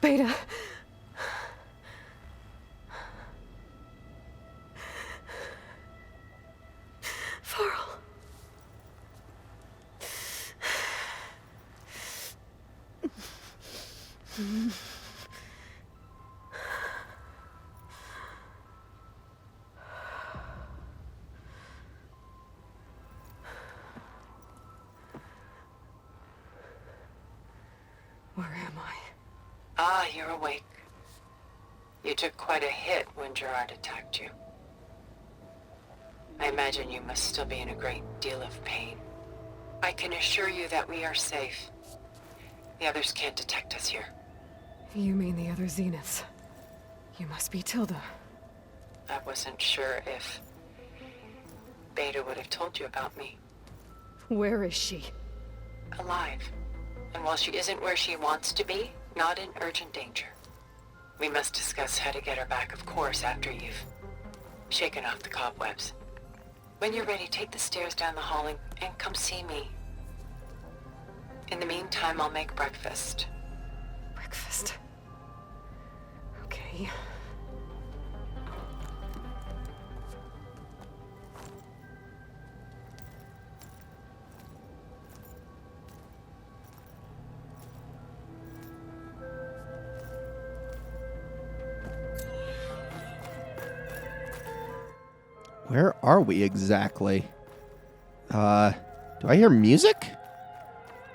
Beta. Varl. Where am I? Ah, you're awake. You took quite a hit when Gerard attacked you. I imagine you must still be in a great deal of pain. I can assure you that we are safe. The others can't detect us here. You mean the other Zeniths? You must be Tilda. I wasn't sure if Beta would have told you about me. Where is she? Alive. And while she isn't where she wants to be, not in urgent danger. We must discuss how to get her back, of course, after you've shaken off the cobwebs. When you're ready, take the stairs down the hall and come see me. In the meantime, I'll make breakfast. Breakfast. Okay. Where are we exactly? Do I hear music?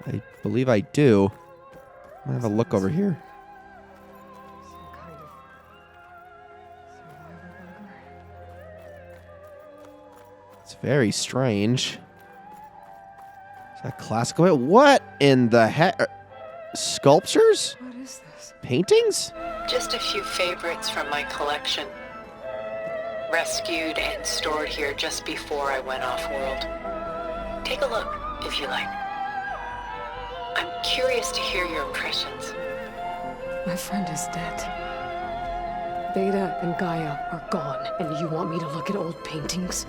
I believe I do. I'm gonna have a look over here. Some kind of survival bunker. It's very strange. Is that classical? What in the heck? Sculptures? What is this? Paintings? Just a few favorites from my collection. Rescued and stored here just before I went off-world. Take a look, if you like. I'm curious to hear your impressions. My friend is dead. Beta and Gaia are gone, and you want me to look at old paintings?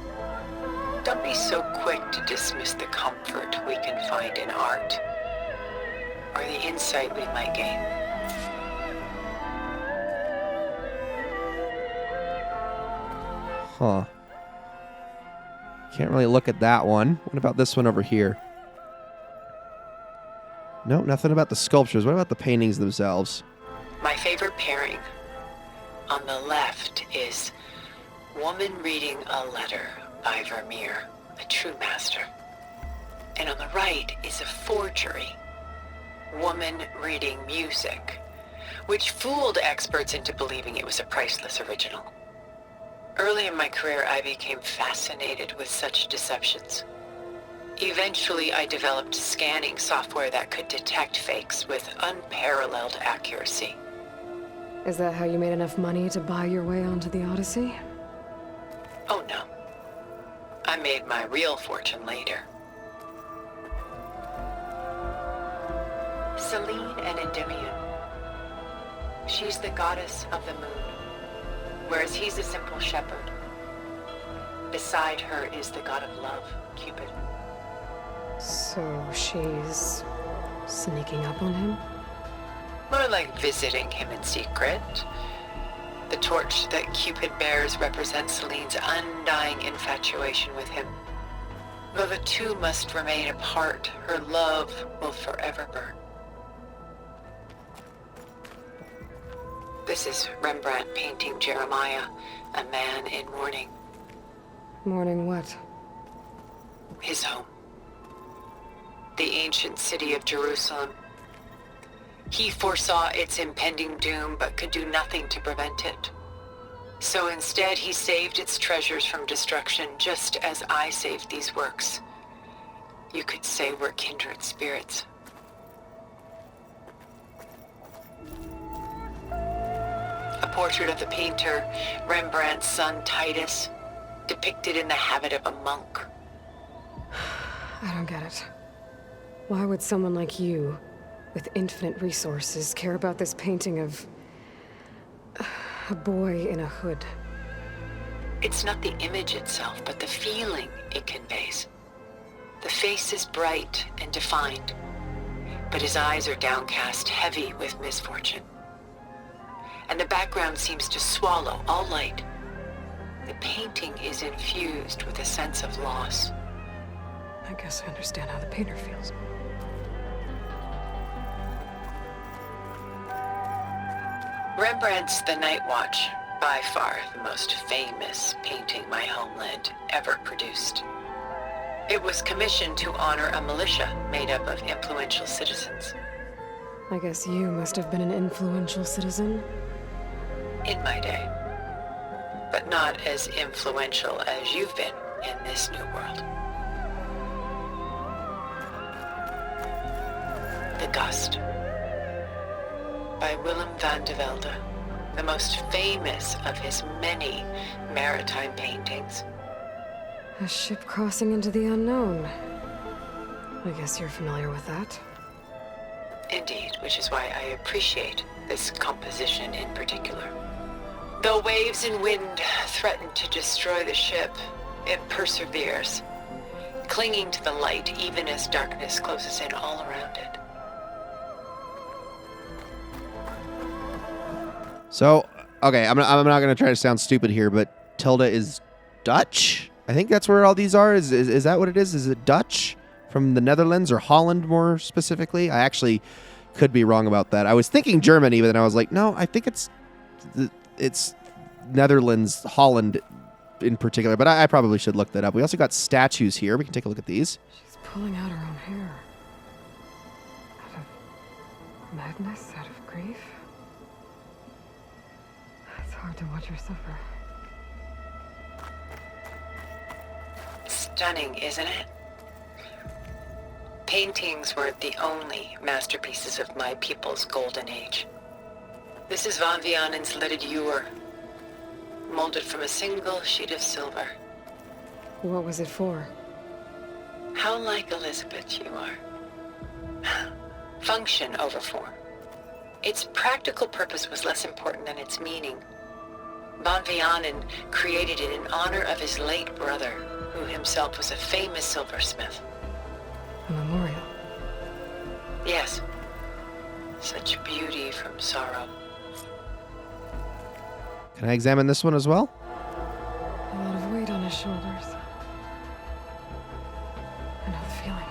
Don't be so quick to dismiss the comfort we can find in art, or the insight we might gain. Huh. Can't really look at that one. What about this one over here? Nope, nothing about the sculptures. What about the paintings themselves? My favorite pairing on the left is Woman Reading a Letter by Vermeer, a true master. And on the right is a forgery, Woman Reading Music, which fooled experts into believing it was a priceless original. Early in my career, I became fascinated with such deceptions. Eventually, I developed scanning software that could detect fakes with unparalleled accuracy. Is that how you made enough money to buy your way onto the Odyssey? Oh no. I made my real fortune later. Selene and Endymion. She's the goddess of the moon, whereas he's a simple shepherd. Beside her is the god of love, Cupid. So she's sneaking up on him? More like visiting him in secret. The torch that Cupid bears represents Selene's undying infatuation with him. Though the two must remain apart, her love will forever burn. This is Rembrandt painting Jeremiah, a man in mourning. Mourning what? His home. The ancient city of Jerusalem. He foresaw its impending doom, but could do nothing to prevent it. So instead, he saved its treasures from destruction, just as I saved these works. You could say we're kindred spirits. A portrait of the painter, Rembrandt's son Titus, depicted in the habit of a monk. I don't get it. Why would someone like you, with infinite resources, care about this painting of a boy in a hood? It's not the image itself, but the feeling it conveys. The face is bright and defined, but his eyes are downcast, heavy with misfortune. and the background seems to swallow all light. The painting is infused with a sense of loss. I guess I understand how the painter feels. Rembrandt's The Night Watch, by far the most famous painting my homeland ever produced. It was commissioned to honor a militia made up of influential citizens. I guess you must have been an influential citizen. In my day. But not as influential as you've been in this new world. The Gust, by Willem van de Velde, the most famous of his many maritime paintings. A ship crossing into the unknown. I guess you're familiar with that. Indeed, which is why I appreciate this composition in particular. Though waves and wind threaten to destroy the ship, it perseveres, clinging to the light even as darkness closes in all around it. So, okay, I'm not going to try to sound stupid here, but Tilda is Dutch? I think that's where all these are. Is that what it is? Is it Dutch? From the Netherlands or Holland more specifically? I actually could be wrong about that. I was thinking Germany, but then I was like, no, I think it's Netherlands, Holland in particular, but I probably should look that up. We also got statues here. We can take a look at these. She's pulling out her own hair. Out of madness, out of grief. It's hard to watch her suffer. Stunning, isn't it? Paintings were the only masterpieces of my people's golden age. This is Van Vianen's Lidded Ewer, molded from a single sheet of silver. What was it for? How like Elizabeth you are. Function over form. Its practical purpose was less important than its meaning. Van Vianen created it in honor of his late brother, who himself was a famous silversmith. A memorial. Yes. Such beauty from sorrow. Can I examine this one as well? A lot of weight on his shoulders. I know the feeling.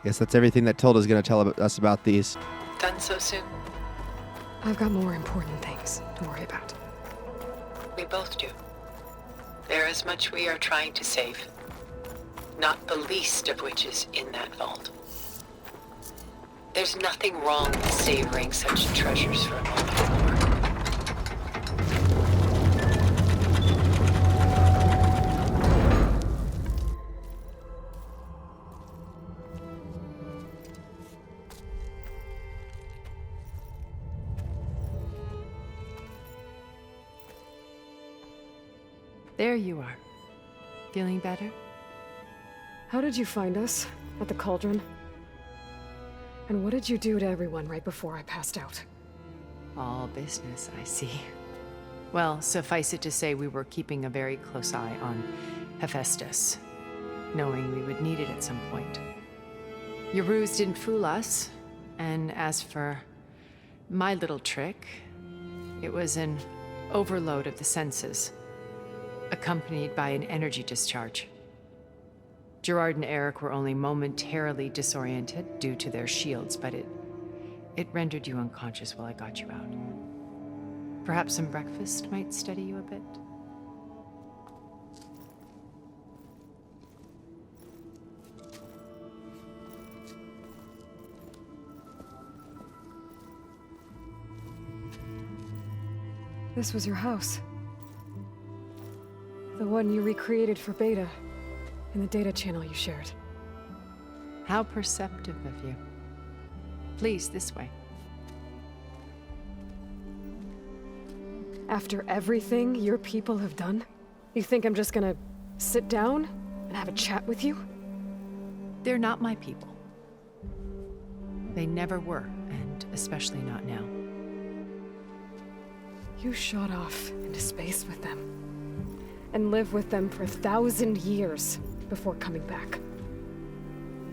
Guess that's everything that Tilda's going to tell us about these. Done so soon? I've got more important things to worry about. We both do. There is much we are trying to save. Not the least of which is in that vault. There's nothing wrong with savoring such treasures for a moment more. There you are. Feeling better? How did you find us? At the cauldron? And what did you do to everyone right before I passed out? All business, I see. Well, suffice it to say we were keeping a very close eye on Hephaestus, knowing we would need it at some point. Your ruse didn't fool us, and as for my little trick, it was an overload of the senses, accompanied by an energy discharge. Gerard and Eric were only momentarily disoriented due to their shields, but it rendered you unconscious while I got you out. Perhaps some breakfast might steady you a bit? This was your house. The one you recreated for Beta, in the data channel you shared. How perceptive of you. Please, this way. After everything your people have done, you think I'm just gonna sit down and have a chat with you? They're not my people. They never were, and especially not now. You shot off into space with them, and lived with them for 1,000 years before coming back.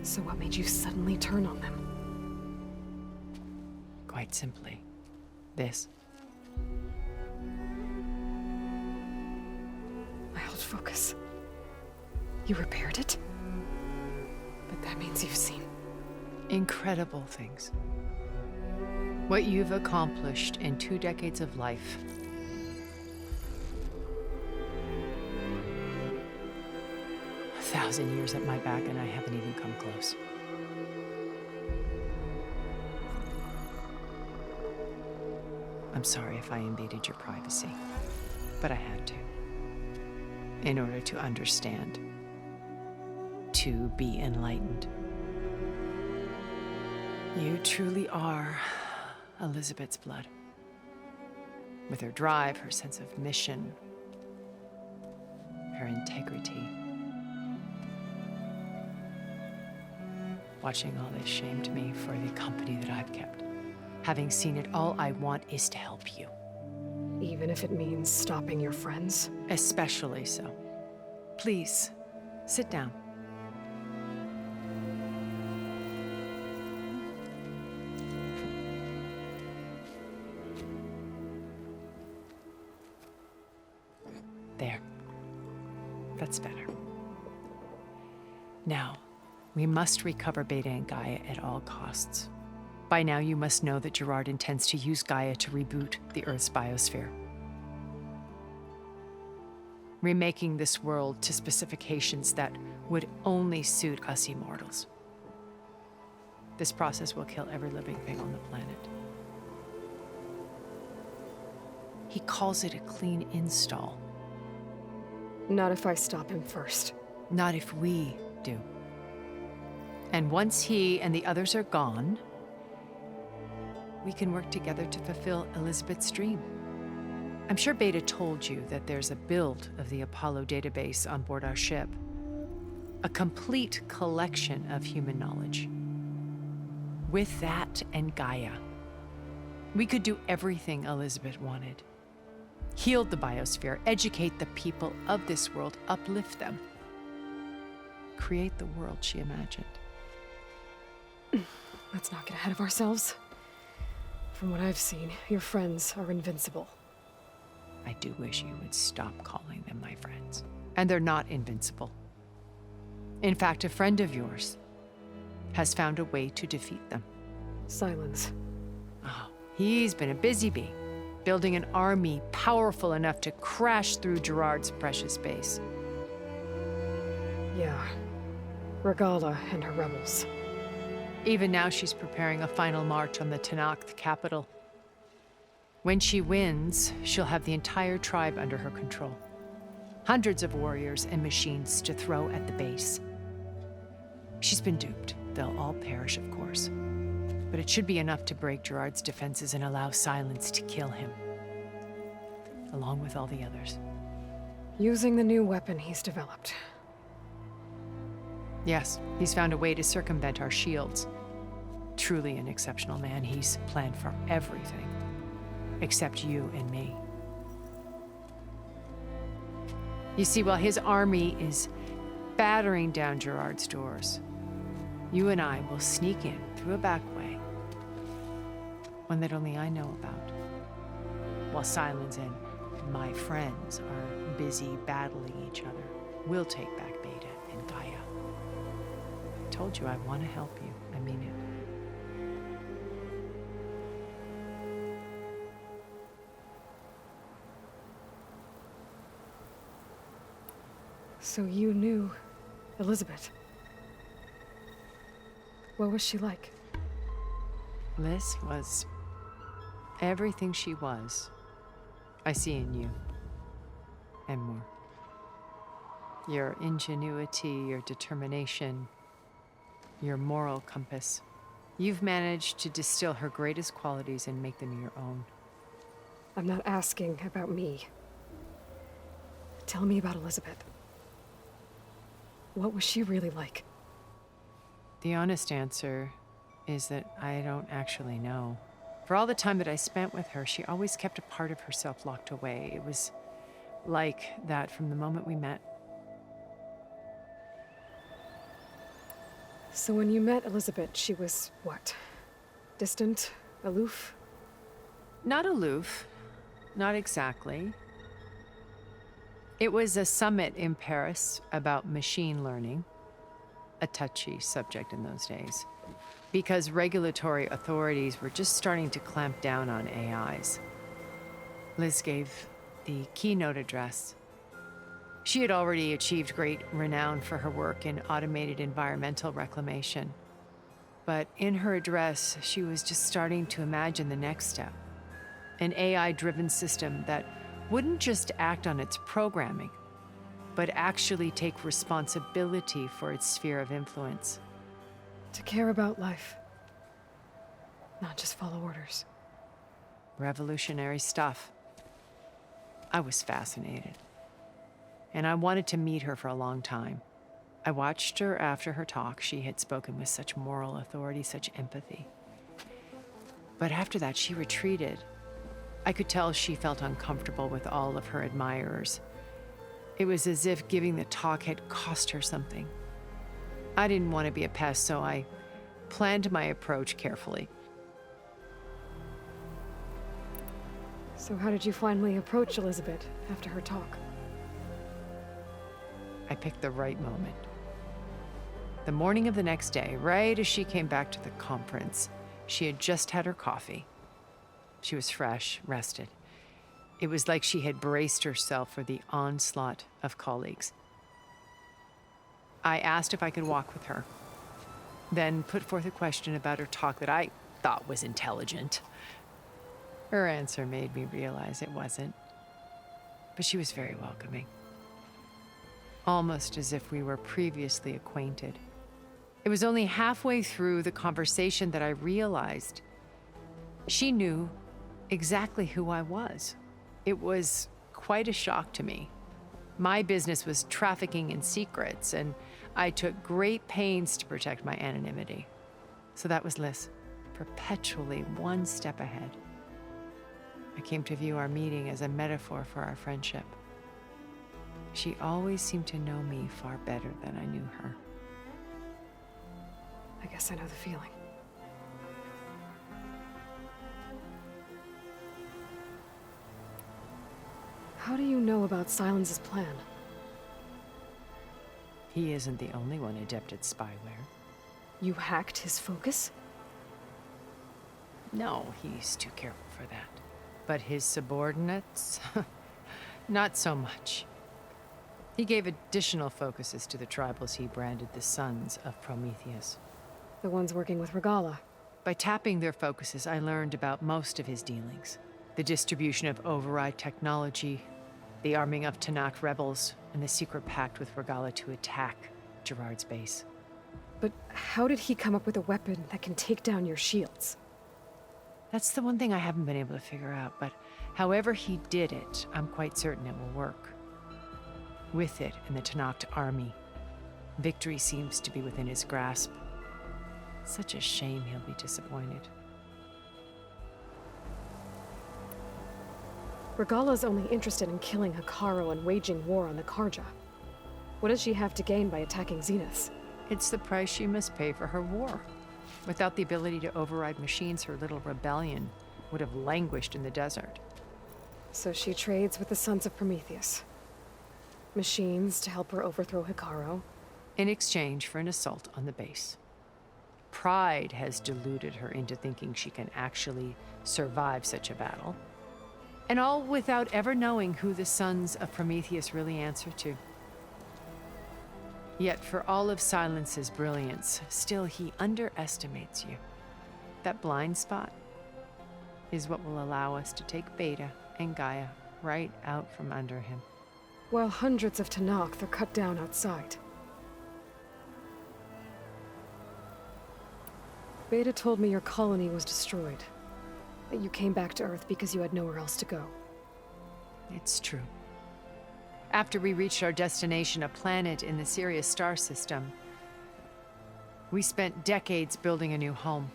So what made you suddenly turn on them? Quite simply, This. My old focus. You repaired it? But that means you've seen. Incredible things. What you've accomplished in 2 decades of life. A 1,000 years at my back, and I haven't even come close. I'm sorry if I invaded your privacy, but I had to. In order to understand. To be enlightened. You truly are Elizabeth's blood. With her drive, her sense of mission, her integrity. Watching all this shamed me for the company that I've kept. Having seen it, all I want is to help you. Even if it means stopping your friends? Especially so. Please, sit down. There. That's better. Now, we must recover Beta and Gaia at all costs. By now, you must know that Gerard intends to use Gaia to reboot the Earth's biosphere. Remaking this world to specifications that would only suit us immortals. This process will kill every living thing on the planet. He calls it a clean install. Not if I stop him first. Not if we do. And once he and the others are gone, we can work together to fulfill Elizabeth's dream. I'm sure Beta told you that there's a build of the Apollo database on board our ship. A complete collection of human knowledge. With that and Gaia, we could do everything Elizabeth wanted. Heal the biosphere, educate the people of this world, uplift them. Create the world she imagined. Let's not get ahead of ourselves. From what I've seen, your friends are invincible. I do wish you would stop calling them my friends. And they're not invincible. In fact, a friend of yours has found a way to defeat them. Silence. Oh, he's been a busy bee, building an army powerful enough to crash through Gerard's precious base. Yeah. Regala and her rebels. Even now, she's preparing a final march on the Tenakth capital. When she wins, she'll have the entire tribe under her control. Hundreds of warriors and machines to throw at the base. She's been duped. They'll all perish, of course. But it should be enough to break Gerard's defenses and allow Silence to kill him. Along with all the others. Using the new weapon he's developed. Yes, he's found a way to circumvent our shields. Truly an exceptional man. He's planned for everything. Except you and me. You see, while his army is battering down Gerard's doors, you and I will sneak in through a back way. One that only I know about. While Silence and my friends are busy battling each other, we'll take back Beta and Gaia. I told you I want to help you. I mean it. So you knew Elizabeth. What was she like? Liz was everything she was. I see in you. And more. Your ingenuity, your determination, your moral compass. You've managed to distill her greatest qualities and make them your own. I'm not asking about me. Tell me about Elizabeth. What was she really like? The honest answer is that I don't actually know. For all the time that I spent with her, she always kept a part of herself locked away. It was like that from the moment we met. So when you met Elizabeth, she was what? Distant? Aloof? Not aloof. Not exactly. It was a summit in Paris about machine learning, a touchy subject in those days, because regulatory authorities were just starting to clamp down on AIs. Liz gave the keynote address. She had already achieved great renown for her work in automated environmental reclamation. But in her address, she was just starting to imagine the next step. An AI-driven system that wouldn't just act on its programming, but actually take responsibility for its sphere of influence. To care about life, not just follow orders. Revolutionary stuff. I was fascinated. And I wanted to meet her for a long time. I watched her after her talk. She had spoken with such moral authority, such empathy. But after that, she retreated. I could tell she felt uncomfortable with all of her admirers. It was as if giving the talk had cost her something. I didn't want to be a pest, so I planned my approach carefully. So how did you finally approach Elizabeth after her talk? I picked the right moment. The morning of the next day, right as she came back to the conference, she had just had her coffee. She was fresh, rested. It was like she had braced herself for the onslaught of colleagues. I asked if I could walk with her, then put forth a question about her talk that I thought was intelligent. Her answer made me realize it wasn't, but she was very welcoming. Almost as if we were previously acquainted. It was only halfway through the conversation that I realized she knew exactly who I was. It was quite a shock to me. My business was trafficking in secrets, and I took great pains to protect my anonymity. So that was Liz, perpetually one step ahead. I came to view our meeting as a metaphor for our friendship. She always seemed to know me far better than I knew her. I guess I know the feeling. How do you know about Silence's plan? He isn't the only one adept at spyware. You hacked his focus? No, he's too careful for that. But his subordinates? Not so much. He gave additional focuses to the tribals he branded the Sons of Prometheus. The ones working with Regala. By tapping their focuses, I learned about most of his dealings. The distribution of override technology, the arming of Tanakh rebels, and the secret pact with Regala to attack Gerard's base. But how did he come up with a weapon that can take down your shields? That's the one thing I haven't been able to figure out, but however he did it, I'm quite certain it will work. With it and the Tanakh army, victory seems to be within his grasp. Such a shame he'll be disappointed. Regala's only interested in killing Hekarro and waging war on the Karja. What does she have to gain by attacking Zenith? It's the price she must pay for her war. Without the ability to override machines, her little rebellion would have languished in the desert. So she trades with the Sons of Prometheus. Machines to help her overthrow Hekarro. In exchange for an assault on the base. Pride has deluded her into thinking she can actually survive such a battle. And all without ever knowing who the Sons of Prometheus really answer to. Yet for all of Silence's brilliance, still he underestimates you. That blind spot is what will allow us to take Beta and Gaia right out from under him. While hundreds of Tanakh are cut down outside. Beta told me your colony was destroyed. That you came back to Earth because you had nowhere else to go. It's true. After we reached our destination, a planet in the Sirius star system, we spent decades building a new home.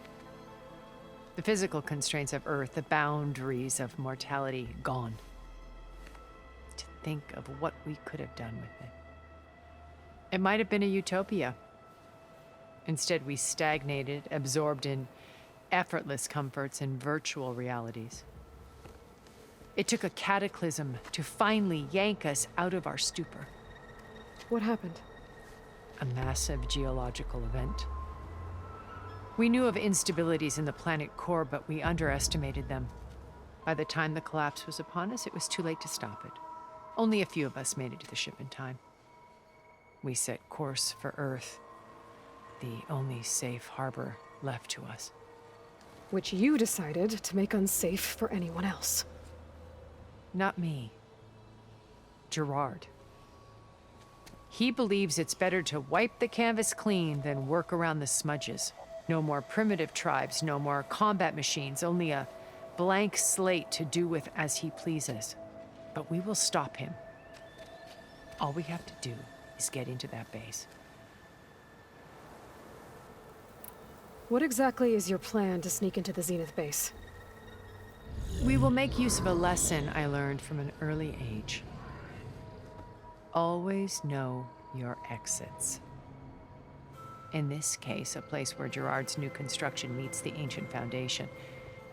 The physical constraints of Earth, the boundaries of mortality, gone. To think of what we could have done with it. It might have been a utopia. Instead, we stagnated, absorbed in effortless comforts and virtual realities. It took a cataclysm to finally yank us out of our stupor. What happened? A massive geological event. We knew of instabilities in the planet core, but we underestimated them. By the time the collapse was upon us, it was too late to stop it. Only a few of us made it to the ship in time. We set course for Earth, the only safe harbor left to us. Which you decided to make unsafe for anyone else. Not me. Gerard. He believes it's better to wipe the canvas clean than work around the smudges. No more primitive tribes, no more combat machines, only a blank slate to do with as he pleases. But we will stop him. All we have to do is get into that base. What exactly is your plan to sneak into the Zenith base? We will make use of a lesson I learned from an early age. Always know your exits. In this case, a place where Gerard's new construction meets the ancient foundation,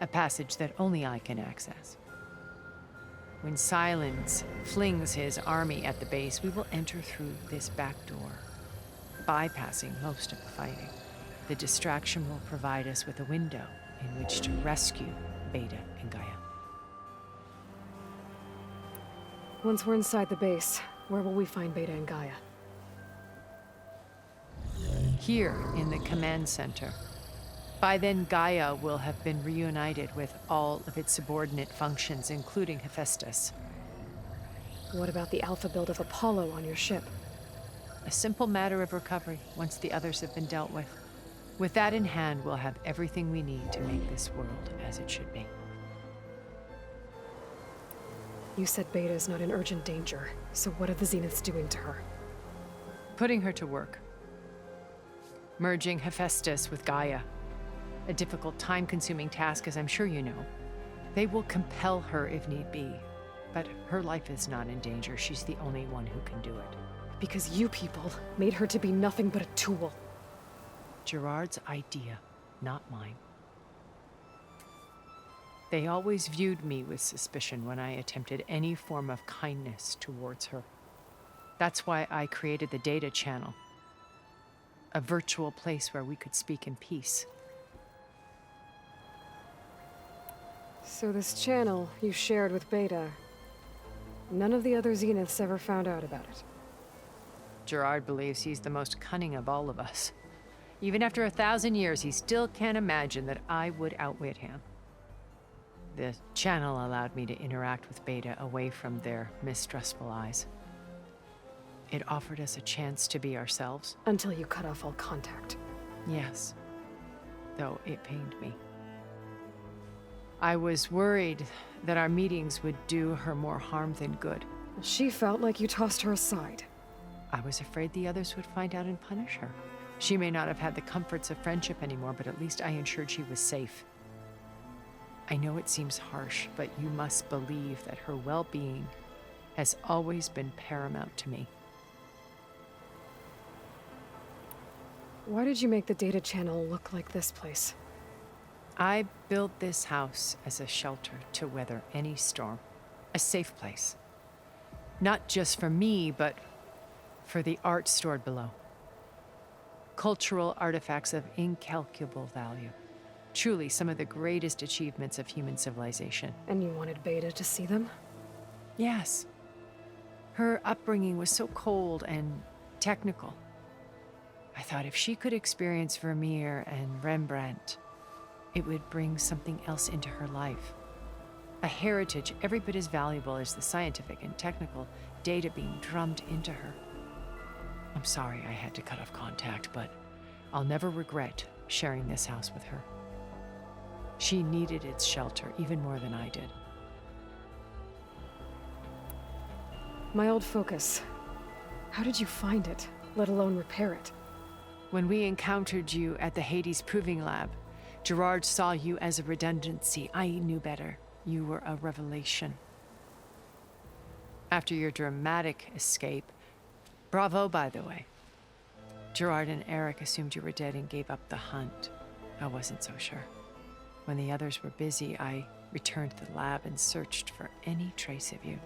a passage that only I can access. When Silence flings his army at the base, we will enter through this back door, bypassing most of the fighting. The distraction will provide us with a window in which to rescue Beta and Gaia. Once we're inside the base, where will we find Beta and Gaia? Here in the command center. By then, Gaia will have been reunited with all of its subordinate functions, including Hephaestus. What about the alpha build of Apollo on your ship? A simple matter of recovery once the others have been dealt with. With that in hand, we'll have everything we need to make this world as it should be. You said Beta is not in urgent danger, so what are the Zeniths doing to her? Putting her to work. Merging Hephaestus with Gaia. A difficult, time-consuming task, as I'm sure you know. They will compel her if need be. But her life is not in danger. She's the only one who can do it. Because you people made her to be nothing but a tool. Gerard's idea, not mine. They always viewed me with suspicion when I attempted any form of kindness towards her. That's why I created the data channel. A virtual place where we could speak in peace. So this channel you shared with Beta, none of the other Zeniths ever found out about it. Gerard believes he's the most cunning of all of us. Even after 1,000 years, he still can't imagine that I would outwit him. The channel allowed me to interact with Beta away from their mistrustful eyes. It offered us a chance to be ourselves. Until you cut off all contact. Yes, though it pained me. I was worried that our meetings would do her more harm than good. She felt like you tossed her aside. I was afraid the others would find out and punish her. She may not have had the comforts of friendship anymore, but at least I ensured she was safe. I know it seems harsh, but you must believe that her well-being has always been paramount to me. Why did you make the data channel look like this place? I built this house as a shelter to weather any storm. A safe place. Not just for me, but for the art stored below. Cultural artifacts of incalculable value. Truly some of the greatest achievements of human civilization. And you wanted Beta to see them? Yes. Her upbringing was so cold and technical. I thought if she could experience Vermeer and Rembrandt, it would bring something else into her life. A heritage every bit as valuable as the scientific and technical data being drummed into her. I'm sorry I had to cut off contact, but I'll never regret sharing this house with her. She needed its shelter even more than I did. My old focus. How did you find it, let alone repair it? When we encountered you at the Hades Proving Lab, Gerard saw you as a redundancy. I knew better. You were a revelation. After your dramatic escape, bravo, by the way. Gerard and Eric assumed you were dead and gave up the hunt. I wasn't so sure. When the others were busy, I returned to the lab and searched for any trace of you.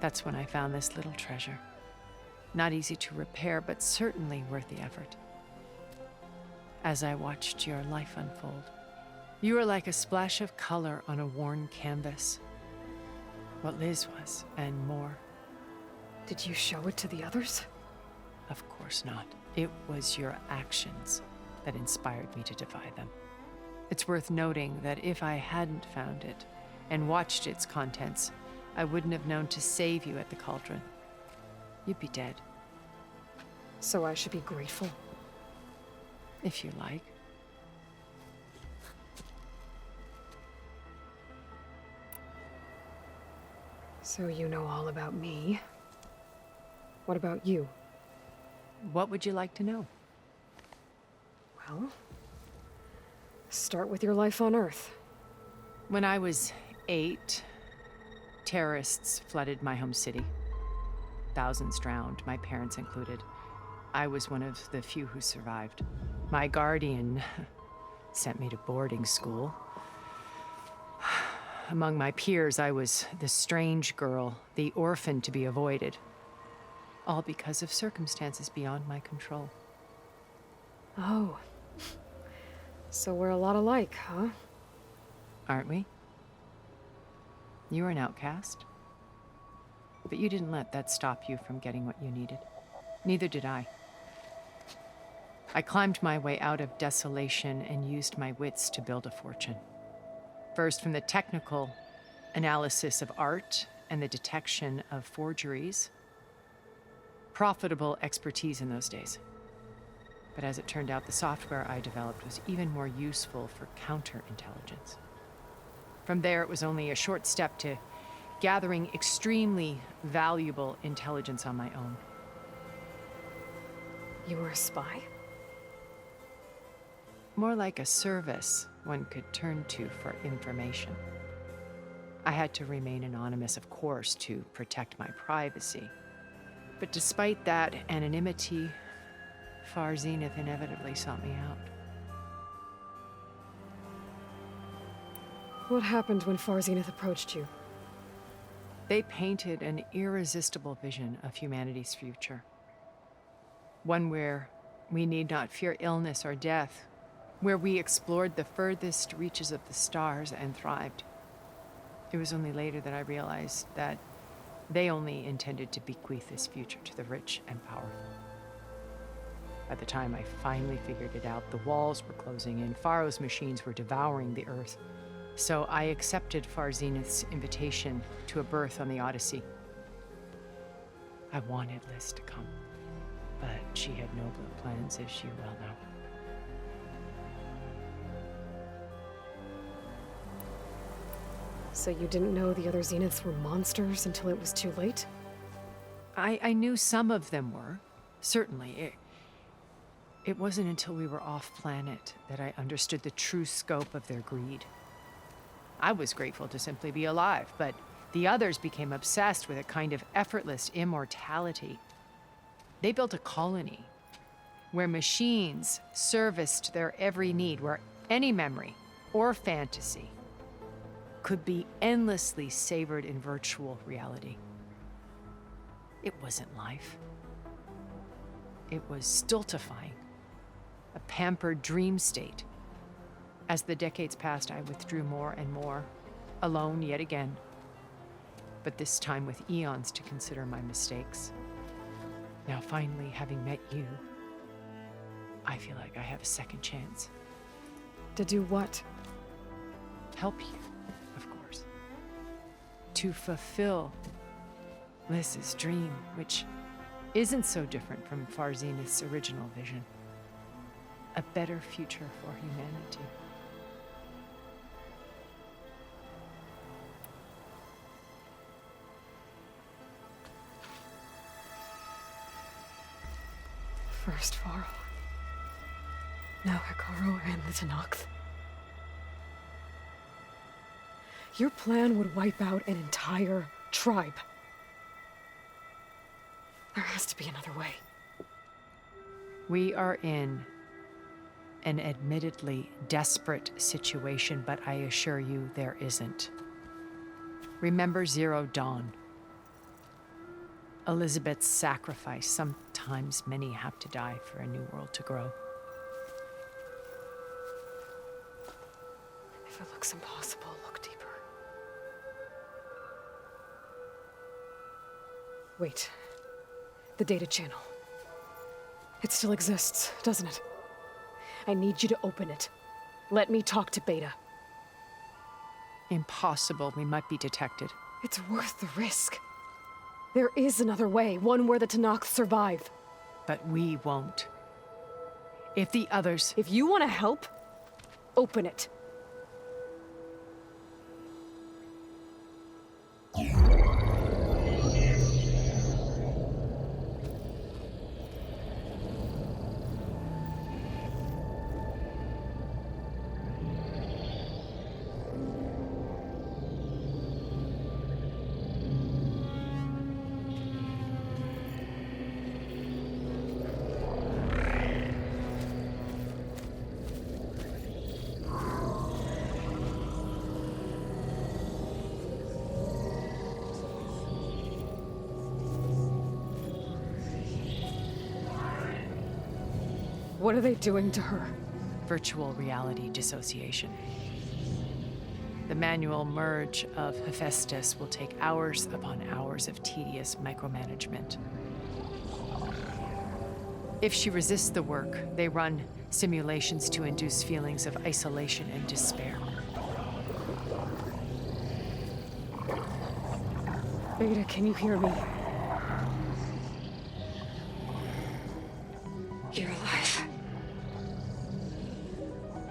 That's when I found this little treasure. Not easy to repair, but certainly worth the effort. As I watched your life unfold, you were like a splash of color on a worn canvas. What Liz was, and more. Did you show it to the others? Of course not. It was your actions that inspired me to defy them. It's worth noting that if I hadn't found it and watched its contents, I wouldn't have known to save you at the cauldron. You'd be dead, So I should be grateful. if you like. So you know all about me. What about you? What would you like to know? Well, start with your life on Earth. When I was 8, terrorists flooded my home city. Thousands drowned, my parents included. I was one of the few who survived. My guardian sent me to boarding school. Among my peers, I was the strange girl, the orphan to be avoided. All because of circumstances beyond my control. Oh. So we're a lot alike, huh? Aren't we? You were an outcast. But you didn't let that stop you from getting what you needed. Neither did I. I climbed my way out of desolation and used my wits to build a fortune. First, from the technical analysis of art and the detection of forgeries. Profitable expertise in those days. But as it turned out, the software I developed was even more useful for counterintelligence. From there, it was only a short step to gathering extremely valuable intelligence on my own. You were a spy? More like a service one could turn to for information. I had to remain anonymous, of course, to protect my privacy. But despite that anonymity, Far Zenith inevitably sought me out. What happened when Far Zenith approached you? They painted an irresistible vision of humanity's future. One where we need not fear illness or death, where we explored the furthest reaches of the stars and thrived. It was only later that I realized that they only intended to bequeath this future to the rich and powerful. By the time I finally figured it out, the walls were closing in, Pharaoh's machines were devouring the earth. So I accepted Far Zenith's invitation to a berth on the Odyssey. I wanted Liz to come, but she had nobler plans, as you well know. So you didn't know the other Zeniths were monsters until it was too late? I knew some of them were, certainly. It wasn't until we were off-planet that I understood the true scope of their greed. I was grateful to simply be alive, but the others became obsessed with a kind of effortless immortality. They built a colony where machines serviced their every need, where any memory or fantasy could be endlessly savored in virtual reality. It wasn't life. It was stultifying, a pampered dream state. As the decades passed, I withdrew more and more, alone yet again, but this time with eons to consider my mistakes. Now, finally, having met you, I feel like I have a second chance. To do what? Help you, of course. To fulfill Liz's dream, which isn't so different from Far Zenith's original vision. A better future for humanity. First Pharaoh. Now Hekarro and the Tenakth. Your plan would wipe out an entire tribe. There has to be another way. We are in an admittedly desperate situation, but I assure you there isn't. Remember Zero Dawn. Elizabeth's sacrifice. Sometimes many have to die for a new world to grow. If it looks impossible, look deeper. Wait. The data channel. It still exists, doesn't it? I need you to open it. Let me talk to Beta. Impossible. We might be detected. It's worth the risk. There is another way, one where the Tenakth survive. But we won't. If the others... If you want to help, open it. What are they doing to her? Virtual reality dissociation. The manual merge of Hephaestus will take hours upon hours of tedious micromanagement. If she resists the work, they run simulations to induce feelings of isolation and despair. Beta, can you hear me? You're alive.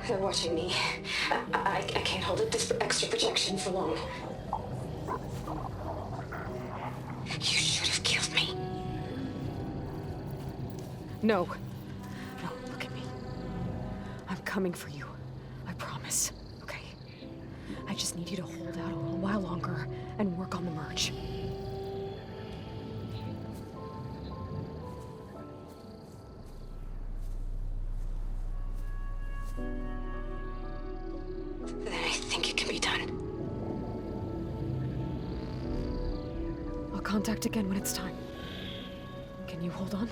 They're watching me. I can't hold up this extra projection for long. You should have killed me. No. No, look at me. I'm coming for you. I promise. Okay? I just need you to hold out a little while longer and work on the merge. Then I think it can be done. I'll contact again when it's time. Can you hold on?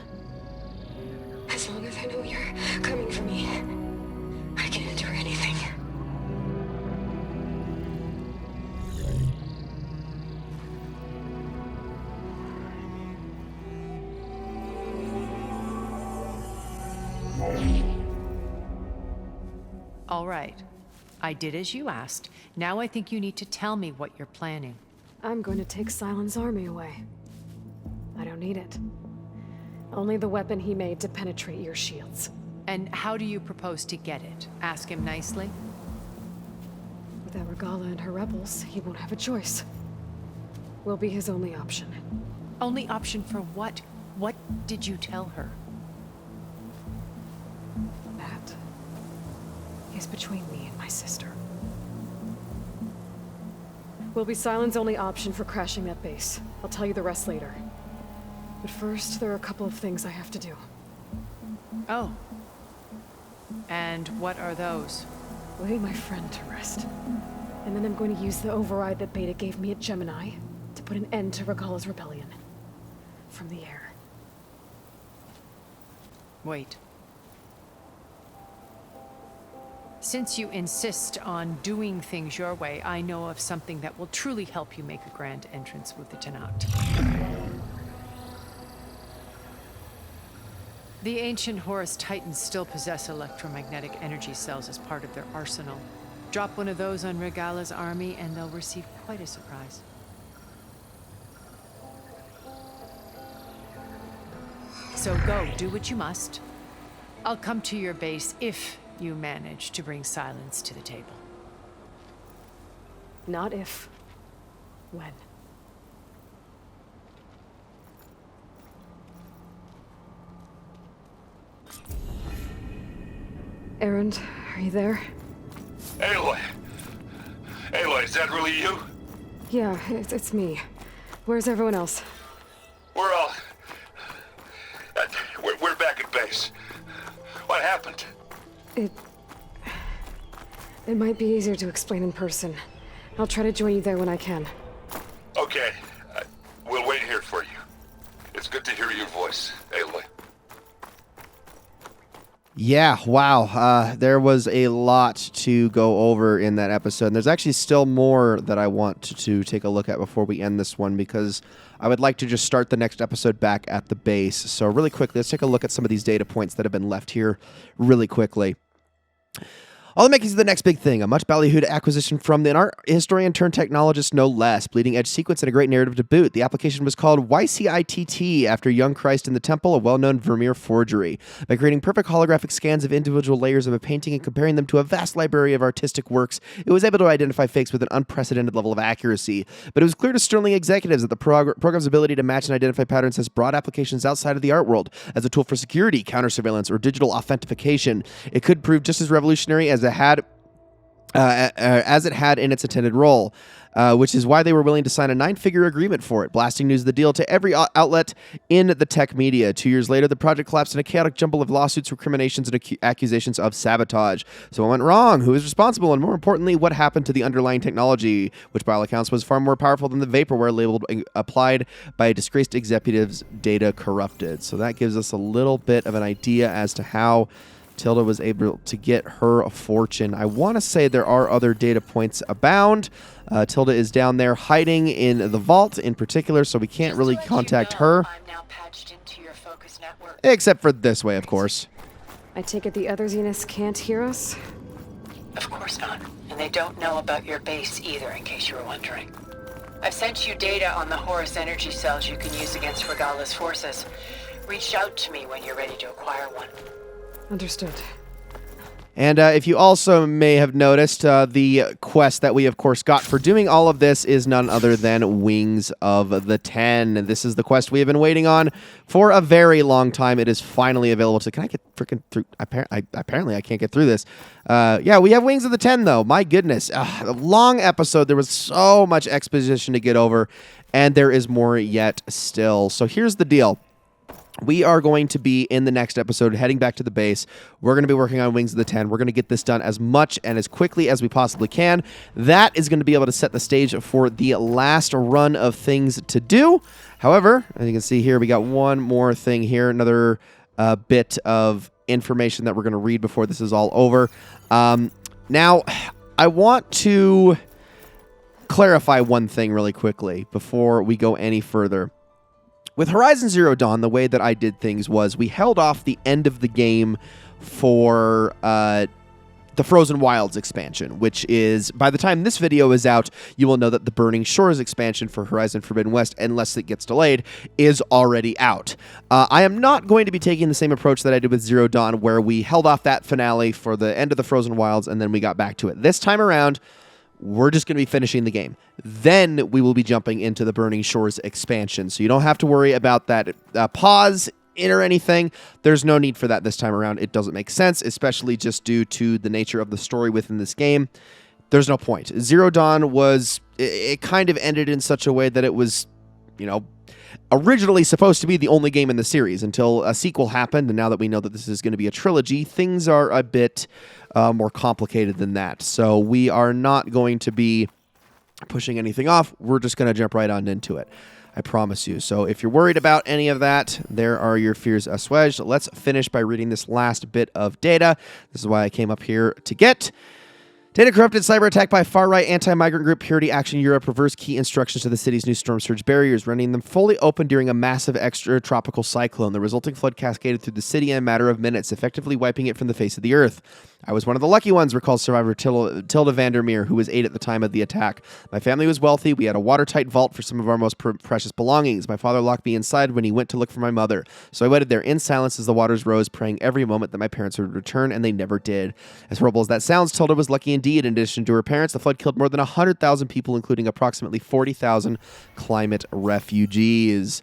As long as I know you're coming for me, I can endure anything. All right. I did as you asked. Now I think you need to tell me what you're planning. I'm going to take Sylens' army away. I don't need it. Only the weapon he made to penetrate your shields. And how do you propose to get it? Ask him nicely? Without Regala and her rebels, he won't have a choice. We'll be his only option. Only option for what? What did you tell her? That is between me and my sister. Will be Sylens' only option for crashing that base. I'll tell you the rest later. But first, there are a couple of things I have to do. Oh. And what are those? Lay my friend to rest. And then I'm going to use the override that Beta gave me at Gemini to put an end to Regala's rebellion. From the air. Wait. Since you insist on doing things your way, I know of something that will truly help you make a grand entrance with the Tenakth. The ancient Horus Titans still possess electromagnetic energy cells as part of their arsenal. Drop one of those on Regala's army and they'll receive quite a surprise. So go, do what you must. I'll come to your base if you manage to bring Sylens to the table. Not if. When. Erend, are you there? Aloy! Aloy, is that really you? Yeah, it's me. Where's everyone else? We're all... we're back at base. What happened? It might be easier to explain in person. I'll try to join you there when I can. Okay. We'll wait here for you. It's good to hear your voice, Aloy. Yeah, wow. There was a lot to go over in that episode. And there's actually still more that I want to take a look at before we end this one, because I would like to just start the next episode back at the base. So really quickly, let's take a look at some of these data points that have been left here really quickly. All that makes is the next big thing, a much ballyhooed acquisition from the art historian turned technologist, no less. Bleeding edge sequence and a great narrative to boot. The application was called YCITT after Young Christ in the Temple, a well-known Vermeer forgery. By creating perfect holographic scans of individual layers of a painting and comparing them to a vast library of artistic works, it was able to identify fakes with an unprecedented level of accuracy. But it was clear to Sterling executives that the program's ability to match and identify patterns has broad applications outside of the art world. As a tool for security, counter-surveillance, or digital authentication, it could prove just as revolutionary as it had in its intended role, which is why they were willing to sign a 9-figure agreement for it, blasting news of the deal to every outlet in the tech media. 2 years later, the project collapsed in a chaotic jumble of lawsuits, recriminations, and accusations of sabotage. So what went wrong? Who is responsible? And more importantly, what happened to the underlying technology, which by all accounts was far more powerful than the vaporware labeled applied by disgraced executives, data corrupted. So that gives us a little bit of an idea as to how Tilda was able to get her fortune. I want to say there are other data points abound. Tilda is down there hiding in the vault in particular, so we can't really contact her. I'm now patched into your focus network. Except for this way, of course. I take it the other Zeniths can't hear us? Of course not. And they don't know about your base either, in case you were wondering. I've sent you data on the Horus energy cells you can use against Regala's forces. Reach out to me when you're ready to acquire one. Understood. And if you also may have noticed, the quest that we, of course, got for doing all of this is none other than Wings of the Ten. This is the quest we have been waiting on for a very long time. It is finally available. So can I get freaking through? Apparently, I can't get through this. Yeah, we have Wings of the Ten, though. My goodness. A long episode. There was so much exposition to get over, and there is more yet still. So here's the deal. We are going to be, in the next episode, heading back to the base. We're going to be working on Wings of the Ten. We're going to get this done as much and as quickly as we possibly can. That is going to be able to set the stage for the last run of things to do. However, as you can see here, we got one more thing here, another bit of information that we're going to read before this is all over. Now, I want to clarify one thing really quickly before we go any further. With Horizon Zero Dawn, the way that I did things was we held off the end of the game for the Frozen Wilds expansion, which is, by the time this video is out, you will know that the Burning Shores expansion for Horizon Forbidden West, unless it gets delayed, is already out. I am not going to be taking the same approach that I did with Zero Dawn, where we held off that finale for the end of the Frozen Wilds, and then we got back to it. This time around, we're just going to be finishing the game. Then we will be jumping into the Burning Shores expansion. So you don't have to worry about that pause or anything. There's no need for that this time around. It doesn't make sense, especially just due to the nature of the story within this game. There's no point. Zero Dawn was, it kind of ended in such a way that it was, you know, originally supposed to be the only game in the series until a sequel happened, and now that we know that this is going to be a trilogy, things are a bit more complicated than that. So we are not going to be pushing anything off. We're just going to jump right on into it. I promise you. So if you're worried about any of that, there are your fears assuaged. Let's finish by reading this last bit of data. This is why I came up here to get. Data corrupted, cyber attack by far-right anti-migrant group Purity Action Europe reversed key instructions to the city's new storm surge barriers, rendering them fully open during a massive extratropical cyclone. The resulting flood cascaded through the city in a matter of minutes, effectively wiping it from the face of the earth. I was one of the lucky ones, recalls survivor Tilda Vandermeer, who was 8 at the time of the attack. My family was wealthy. We had a watertight vault for some of our most precious belongings. My father locked me inside when he went to look for my mother. So I waited there in silence as the waters rose, praying every moment that my parents would return, and they never did. As horrible as that sounds, Tilda was lucky indeed. In addition to her parents, the flood killed more than 100,000 people, including approximately 40,000 climate refugees.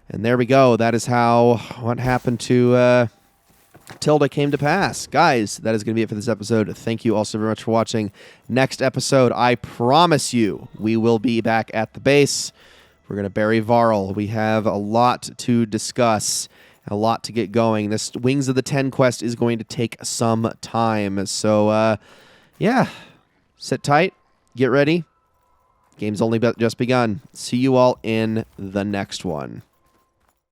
And there we go. That is how what happened to Tilda came to pass. Guys, that is going to be it for this episode. Thank you all so very much for watching. Next episode, I promise you, we will be back at the base. We're going to bury Varl. We have a lot to discuss. A lot to get going. This Wings of the Ten quest is going to take some time. So, yeah, sit tight, get ready. Game's only just begun. See you all in the next one.